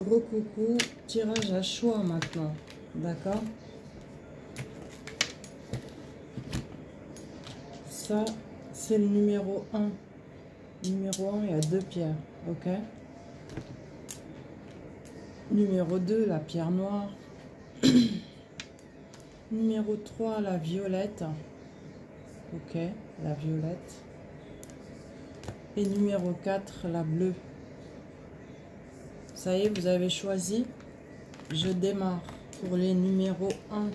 Gros coucou, tirage à choix maintenant, d'accord? Ça, c'est le numéro 1. Numéro 1, il y a 2 pierres, ok? Numéro 2, la pierre noire. Numéro 3, la violette. Ok, la violette. Et numéro 4, la bleue. Ça y est, vous avez choisi. Je démarre pour les numéros 1.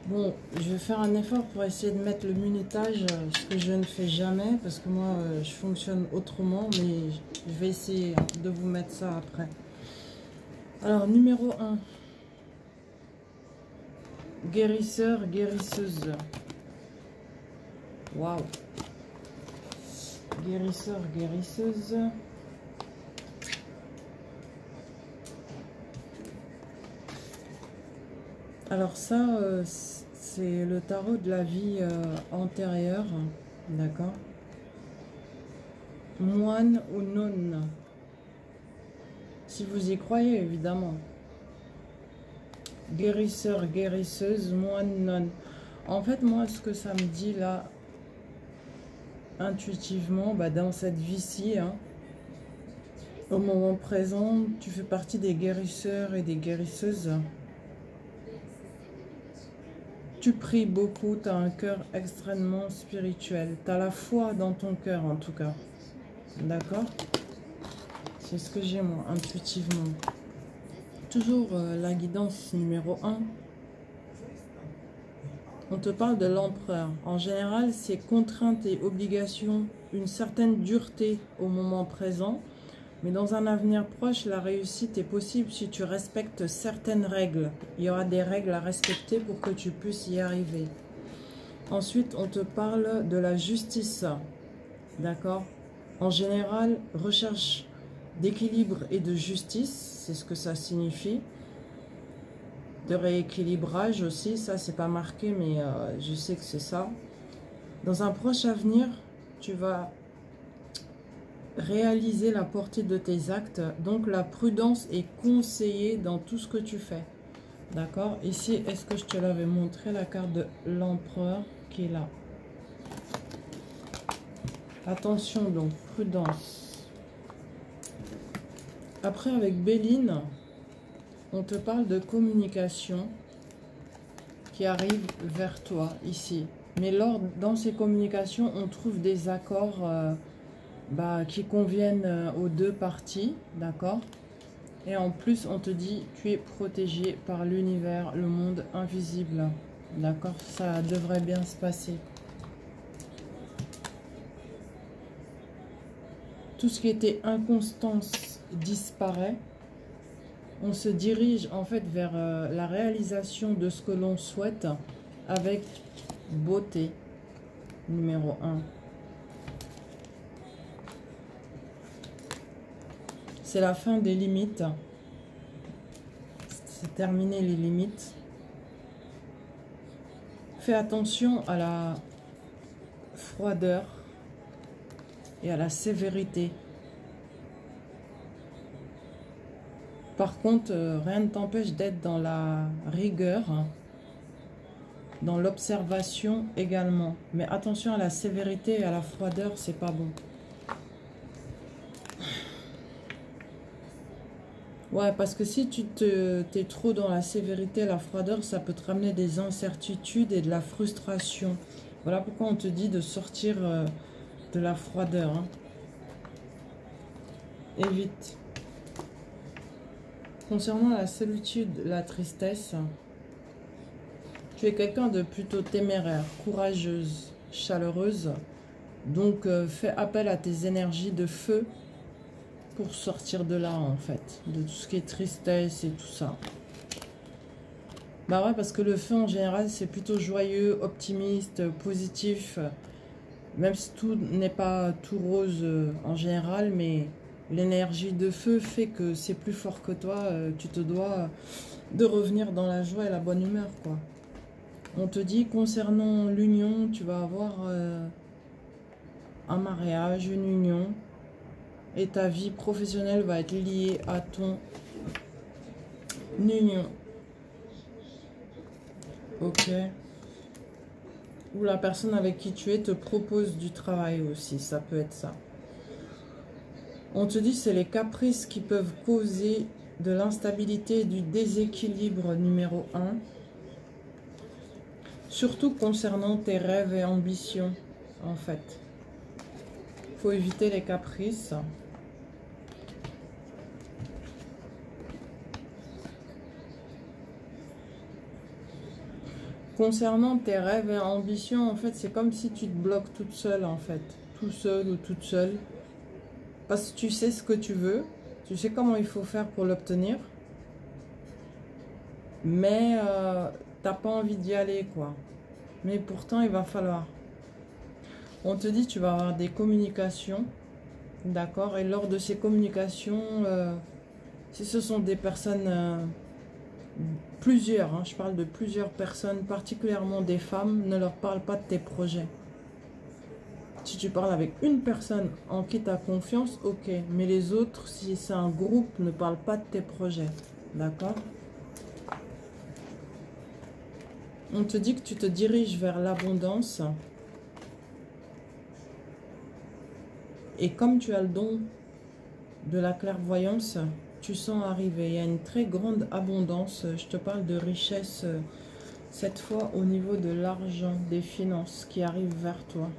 Bon, je vais faire un effort pour essayer de mettre le minutage, ce que je ne fais jamais, parce que moi, je fonctionne autrement, mais je vais essayer de vous mettre ça après. Alors, numéro 1. Guérisseur, guérisseuse. Waouh. Guérisseur, guérisseuse. Alors ça, c'est le tarot de la vie antérieure, d'accord? Moine ou nonne, si vous y croyez évidemment. Guérisseur, guérisseuse, moine, nonne. En fait, moi, ce que ça me dit là, intuitivement, dans cette vie-ci, hein, au moment présent, tu fais partie des guérisseurs et des guérisseuses. Tu pries beaucoup, tu as un cœur extrêmement spirituel. Tu as la foi dans ton cœur en tout cas. D'accord? C'est ce que j'ai moi, intuitivement. Toujours la guidance numéro 1. On te parle de l'empereur. En général, c'est contraintes et obligations, une certaine dureté au moment présent. Mais dans un avenir proche, la réussite est possible si tu respectes certaines règles. Il y aura des règles à respecter pour que tu puisses y arriver. Ensuite, on te parle de la justice. D'accord? En général, recherche d'équilibre et de justice, c'est ce que ça signifie. De rééquilibrage aussi, ça c'est pas marqué, mais je sais que c'est ça. Dans un proche avenir, tu vas réaliser la portée de tes actes, donc la prudence est conseillée dans tout ce que tu fais. D'accord? Ici, est-ce que je te l'avais montré, la carte de l'empereur qui est là? Attention donc, prudence. Après, avec Béline, on te parle de communication qui arrive vers toi ici. Mais dans ces communications, on trouve des accords qui conviennent aux deux parties, d'accord? Et en plus, on te dit, tu es protégé par l'univers, le monde invisible, d'accord? Ça devrait bien se passer. Tout ce qui était inconstance disparaît. On se dirige en fait vers la réalisation de ce que l'on souhaite avec beauté, numéro 1. C'est la fin des limites. C'est terminé les limites. Fais attention à la froideur et à la sévérité. Par contre, rien ne t'empêche d'être dans la rigueur, dans l'observation également. Mais attention à la sévérité et à la froideur, c'est pas bon. Ouais, parce que si tu t'es trop dans la sévérité et la froideur, ça peut te ramener des incertitudes et de la frustration. Voilà pourquoi on te dit de sortir de la froideur. Hein. Évite. Concernant la solitude, la tristesse, tu es quelqu'un de plutôt téméraire, courageuse, chaleureuse. Donc, fais appel à tes énergies de feu pour sortir de là, en fait. De tout ce qui est tristesse et tout ça. Bah ouais, parce que le feu, en général, c'est plutôt joyeux, optimiste, positif. Même si tout n'est pas tout rose en général, mais l'énergie de feu fait que c'est plus fort que toi. Tu te dois de revenir dans la joie et la bonne humeur, quoi. On te dit, concernant l'union, tu vas avoir un mariage, une union. et ta vie professionnelle va être liée à ton union. Ok. Ou la personne avec qui tu es te propose du travail aussi, ça peut être ça. On te dit c'est les caprices qui peuvent causer de l'instabilité et du déséquilibre numéro 1. Surtout concernant tes rêves et ambitions, en fait. Il faut éviter les caprices. Concernant tes rêves et ambitions, en fait, c'est comme si tu te bloques toute seule, en fait. Tout seul ou toute seule. Parce que tu sais ce que tu veux. Tu sais comment il faut faire pour l'obtenir. Mais t'as pas envie d'y aller, quoi. Mais pourtant, il va falloir. On te dit tu vas avoir des communications. D'accord? Et lors de ces communications, si ce sont des personnes... plusieurs, hein, je parle de plusieurs personnes, particulièrement des femmes, ne leur parle pas de tes projets. Si tu parles avec une personne en qui tu as confiance, ok. Mais les autres, si c'est un groupe, ne parle pas de tes projets. D'accord? On te dit que tu te diriges vers l'abondance. Et comme tu as le don de la clairvoyance, tu sens arriver. Il y a une très grande abondance. Je te parle de richesse, cette fois au niveau de l'argent, des finances qui arrivent vers toi.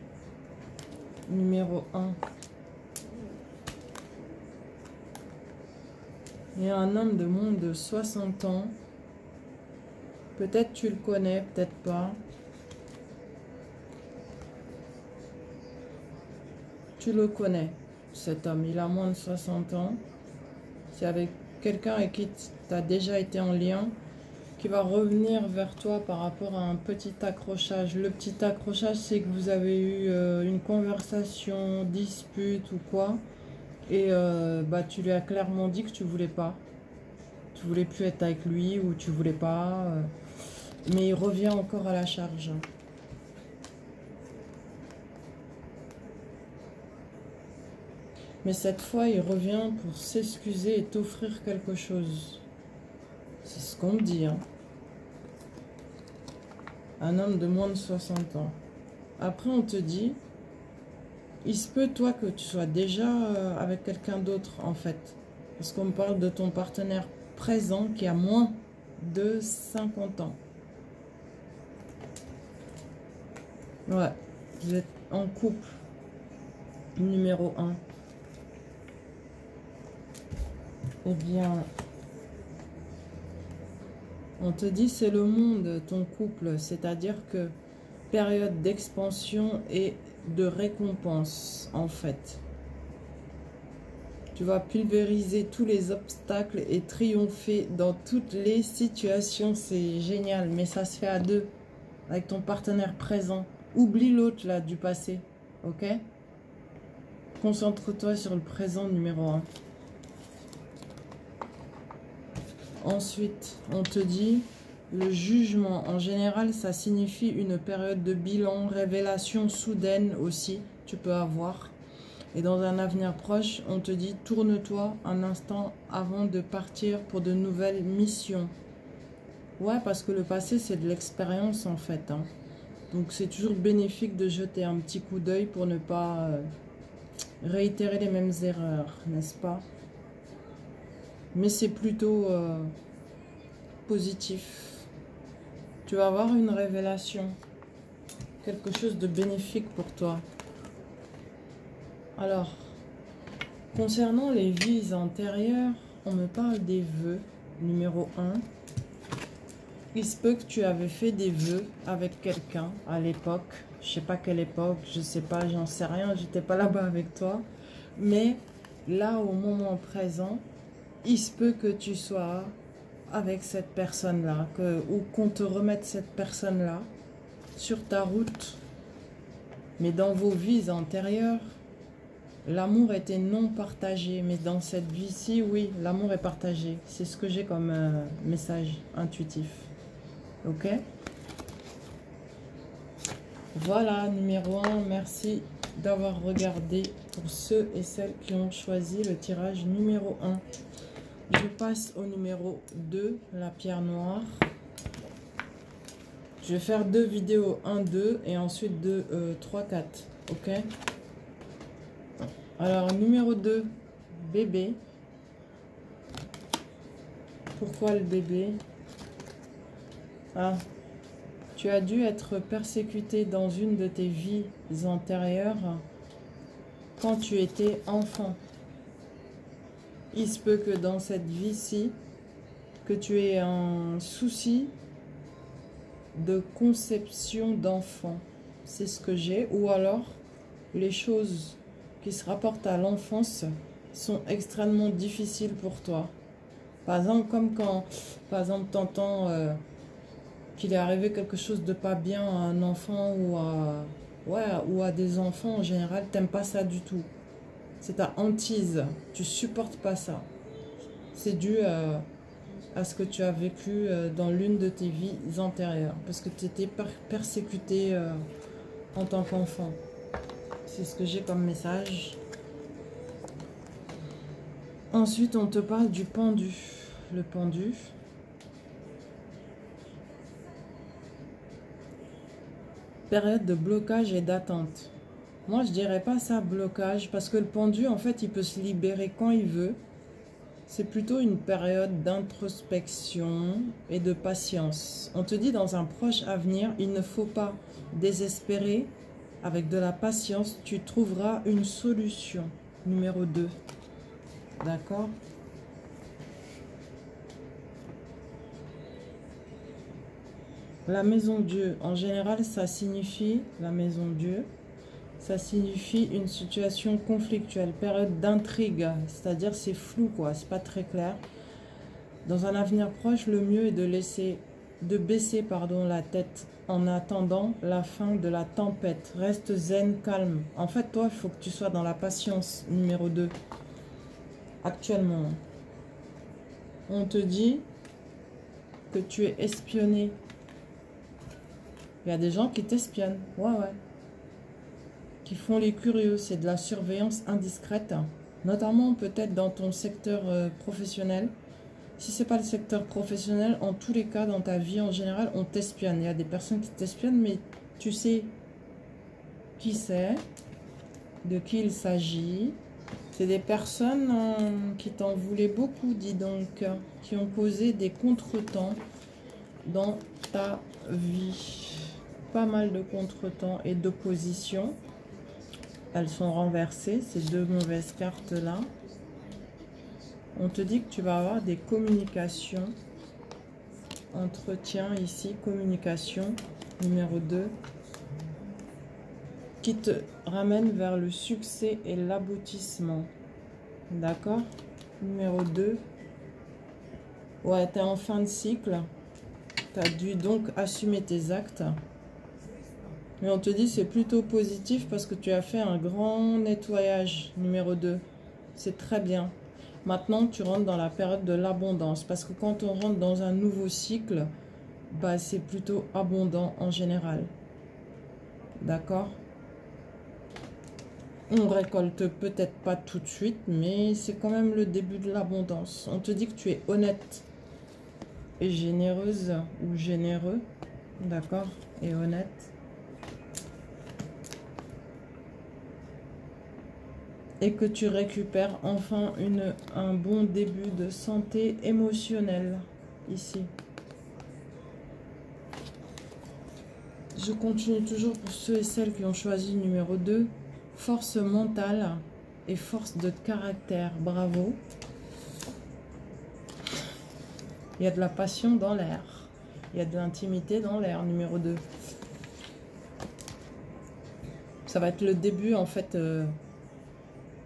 Numéro 1. Il y a un homme de moins de 60 ans. Peut-être tu le connais, peut-être pas. Tu le connais, cet homme. Il a moins de 60 ans. C'est avec quelqu'un avec qui tu as déjà été en lien, qui va revenir vers toi par rapport à un petit accrochage. Le petit accrochage, c'est que vous avez eu une conversation, dispute ou quoi. Et bah, tu lui as clairement dit que tu voulais pas. Tu voulais plus être avec lui ou tu voulais pas. Mais il revient encore à la charge. Mais cette fois, il revient pour s'excuser et t'offrir quelque chose. C'est ce qu'on me dit. Hein. Un homme de moins de 60 ans. Après, on te dit, il se peut, toi, que tu sois déjà avec quelqu'un d'autre, en fait. Parce qu'on me parle de ton partenaire présent qui a moins de 50 ans. Ouais, vous êtes en couple. Numéro 1. Eh bien, on te dit c'est le monde, ton couple, c'est-à-dire que période d'expansion et de récompense, en fait. Tu vas pulvériser tous les obstacles et triompher dans toutes les situations, c'est génial, mais ça se fait à deux, avec ton partenaire présent. Oublie l'autre là du passé, ok? Concentre-toi sur le présent numéro 1. Ensuite, on te dit, le jugement, en général, ça signifie une période de bilan, révélation soudaine aussi, tu peux avoir. Et dans un avenir proche, on te dit, tourne-toi un instant avant de partir pour de nouvelles missions. Ouais, parce que le passé, c'est de l'expérience en fait. Hein. Donc, c'est toujours bénéfique de jeter un petit coup d'œil pour ne pas réitérer les mêmes erreurs, n'est-ce pas? Mais c'est plutôt positif. Tu vas avoir une révélation. Quelque chose de bénéfique pour toi. Alors, concernant les vies antérieures, on me parle des vœux. Numéro 1. Il se peut que tu avais fait des vœux avec quelqu'un à l'époque. Je sais pas quelle époque, je sais pas, j'en sais rien. J'étais pas là-bas avec toi. Mais là, au moment présent, il se peut que tu sois avec cette personne-là, ou qu'on te remette cette personne-là sur ta route. Mais dans vos vies antérieures, l'amour était non partagé. Mais dans cette vie-ci, oui, l'amour est partagé. C'est ce que j'ai comme message intuitif. Ok? Voilà, numéro 1. Merci d'avoir regardé pour ceux et celles qui ont choisi le tirage numéro 1. Je passe au numéro 2, la pierre noire. Je vais faire 2 vidéos, 1, 2 et ensuite 2, 3, 4. Ok? Alors, numéro 2, bébé. Pourquoi le bébé? Ah, tu as dû être persécuté dans une de tes vies antérieures quand tu étais enfant. Il se peut que dans cette vie-ci, que tu aies un souci de conception d'enfant. C'est ce que j'ai. Ou alors, les choses qui se rapportent à l'enfance sont extrêmement difficiles pour toi. Par exemple, comme quand, par exemple, t'entends qu'il est arrivé quelque chose de pas bien à un enfant ou à des enfants en général, t'aimes pas ça du tout. C'est ta hantise, tu supportes pas ça. C'est dû à ce que tu as vécu dans l'une de tes vies antérieures, parce que tu étais persécuté en tant qu'enfant. C'est ce que j'ai comme message. Ensuite, on te parle du pendu. Le pendu. Période de blocage et d'attente. Moi, je dirais pas ça blocage, parce que le pendu, en fait, il peut se libérer quand il veut. C'est plutôt une période d'introspection et de patience. On te dit dans un proche avenir, il ne faut pas désespérer. Avec de la patience, tu trouveras une solution. Numéro 2. D'accord? La maison Dieu, en général, ça signifie, la maison Dieu, ça signifie une situation conflictuelle, période d'intrigue, c'est-à-dire c'est flou, quoi, c'est pas très clair. Dans un avenir proche, le mieux est de baisser la tête en attendant la fin de la tempête. Reste zen, calme. En fait, toi, il faut que tu sois dans la patience, numéro 2. Actuellement, on te dit que tu es espionné. Il y a des gens qui t'espionnent. Ouais. Qui font les curieux. C'est de la surveillance indiscrète. Notamment peut-être dans ton secteur professionnel. Si ce n'est pas le secteur professionnel, en tous les cas, dans ta vie en général, on t'espionne. Il y a des personnes qui t'espionnent, mais tu sais qui c'est, de qui il s'agit. C'est des personnes qui t'en voulaient beaucoup, dis donc, qui ont causé des contretemps dans ta vie. Pas mal de contretemps et d'opposition. Elles sont renversées, ces 2 mauvaises cartes-là. On te dit que tu vas avoir des communications. Entretien ici, communication, numéro 2. Qui te ramène vers le succès et l'aboutissement. D'accord? Numéro 2. Ouais, tu es en fin de cycle. Tu as dû donc assumer tes actes. Mais on te dit c'est plutôt positif parce que tu as fait un grand nettoyage, numéro 2. C'est très bien. Maintenant, tu rentres dans la période de l'abondance. Parce que quand on rentre dans un nouveau cycle, bah, c'est plutôt abondant en général. D'accord? On récolte peut-être pas tout de suite, mais c'est quand même le début de l'abondance. On te dit que tu es honnête et généreuse ou généreux. D'accord? Et honnête. Et que tu récupères enfin un bon début de santé émotionnelle ici. Je continue toujours pour ceux et celles qui ont choisi le numéro 2. Force mentale et force de caractère. Bravo. Il y a de la passion dans l'air. Il y a de l'intimité dans l'air, numéro 2. Ça va être le début, en fait,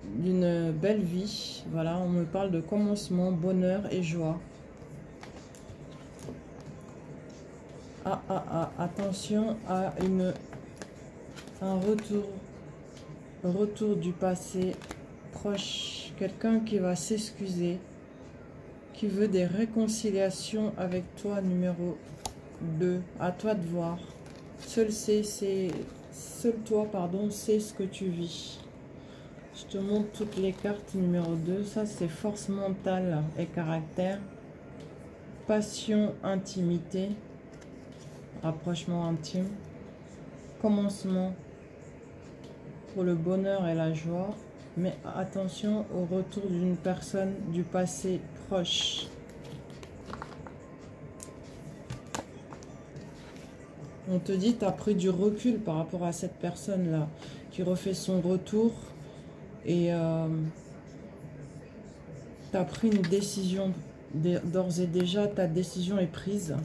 d'une belle vie. Voilà, on me parle de commencement, bonheur et joie. Attention à un retour du passé proche. Quelqu'un qui va s'excuser, qui veut des réconciliations avec toi, numéro 2. À toi de voir. Seul toi, pardon, sait ce que tu vis. Je te montre toutes les cartes. Numéro 2, ça c'est force mentale et caractère. Passion, intimité. Rapprochement intime. Commencement pour le bonheur et la joie. Mais attention au retour d'une personne du passé proche. On te dit, tu as pris du recul par rapport à cette personne-là qui refait son retour et tu as pris une décision. D'ores et déjà, ta décision est prise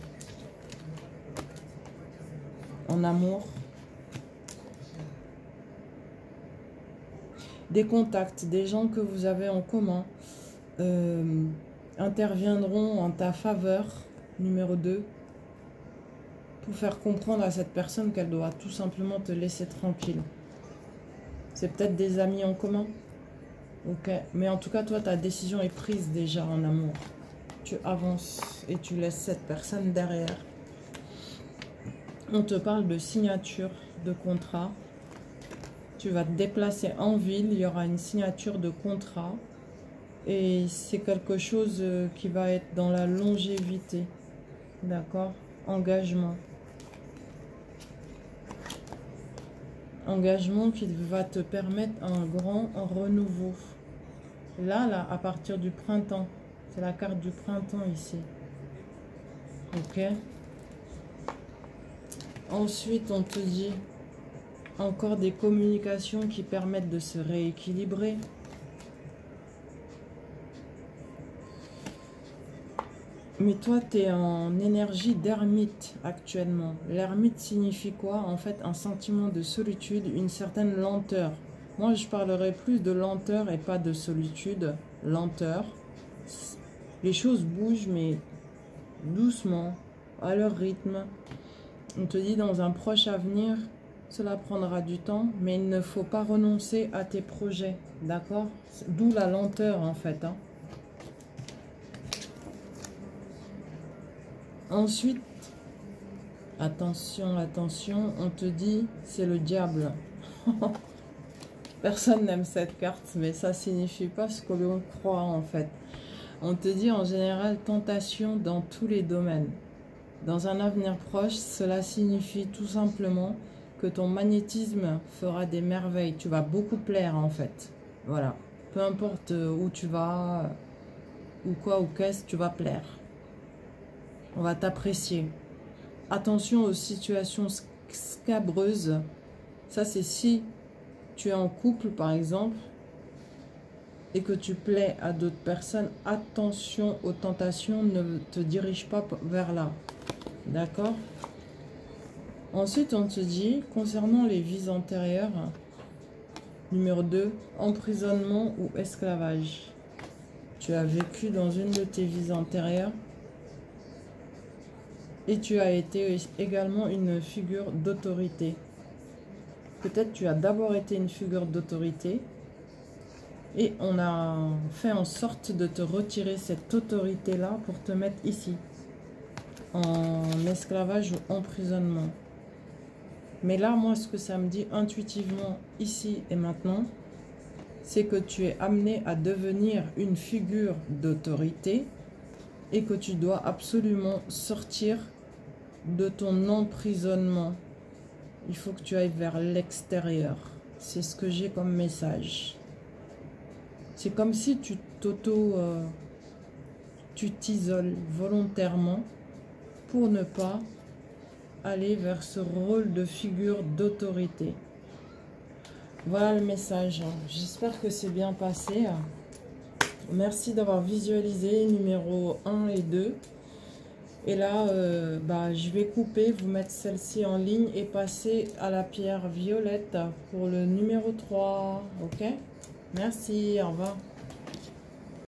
en amour. Des contacts, des gens que vous avez en commun interviendront en ta faveur, numéro 2, pour faire comprendre à cette personne qu'elle doit tout simplement te laisser tranquille. C'est peut-être des amis en commun. Ok, mais en tout cas, toi, ta décision est prise déjà en amour. Tu avances et tu laisses cette personne derrière. On te parle de signature de contrat. Tu vas te déplacer en ville, il y aura une signature de contrat. Et c'est quelque chose qui va être dans la longévité. D'accord? Engagement. Engagement qui va te permettre un grand renouveau. Là, à partir du printemps. C'est la carte du printemps ici. Ok. Ensuite, on te dit encore des communications qui permettent de se rééquilibrer. Mais toi, tu es en énergie d'ermite actuellement. L'ermite signifie quoi? En fait, un sentiment de solitude, une certaine lenteur. Moi, je parlerai plus de lenteur et pas de solitude. Lenteur. Les choses bougent, mais doucement, à leur rythme. On te dit dans un proche avenir, cela prendra du temps, mais il ne faut pas renoncer à tes projets. D'accord? D'où la lenteur, en fait. Hein. Ensuite, attention, attention, on te dit, c'est le diable. Personne n'aime cette carte, mais ça signifie pas ce que l'on croit en fait. On te dit en général tentation dans tous les domaines. Dans un avenir proche, cela signifie tout simplement que ton magnétisme fera des merveilles. Tu vas beaucoup plaire en fait. Voilà. Peu importe où tu vas, ou quoi ou qu'est-ce, tu vas plaire. On va t'apprécier. Attention aux situations scabreuses. Ça, c'est si tu es en couple, par exemple, et que tu plais à d'autres personnes. Attention aux tentations. Ne te dirige pas vers là. D'accord? Ensuite, on te dit, concernant les vies antérieures, numéro 2, emprisonnement ou esclavage. Tu as vécu dans une de tes vies antérieures. Et tu as été également une figure d'autorité. Peut-être tu as d'abord été une figure d'autorité. Et on a fait en sorte de te retirer cette autorité-là pour te mettre ici. En esclavage ou emprisonnement. Mais là, moi, ce que ça me dit intuitivement, ici et maintenant, c'est que tu es amené à devenir une figure d'autorité. Et que tu dois absolument sortir de ton emprisonnement. Il faut que tu ailles vers l'extérieur. C'est ce que j'ai comme message. C'est comme si tu t'isoles volontairement pour ne pas aller vers ce rôle de figure d'autorité. Voilà le message. J'espère que c'est bien passé. Merci d'avoir visualisé numéro 1 et 2. Et là, je vais couper, vous mettre celle-ci en ligne et passer à la pierre violette pour le numéro 3. Ok? Merci, au revoir.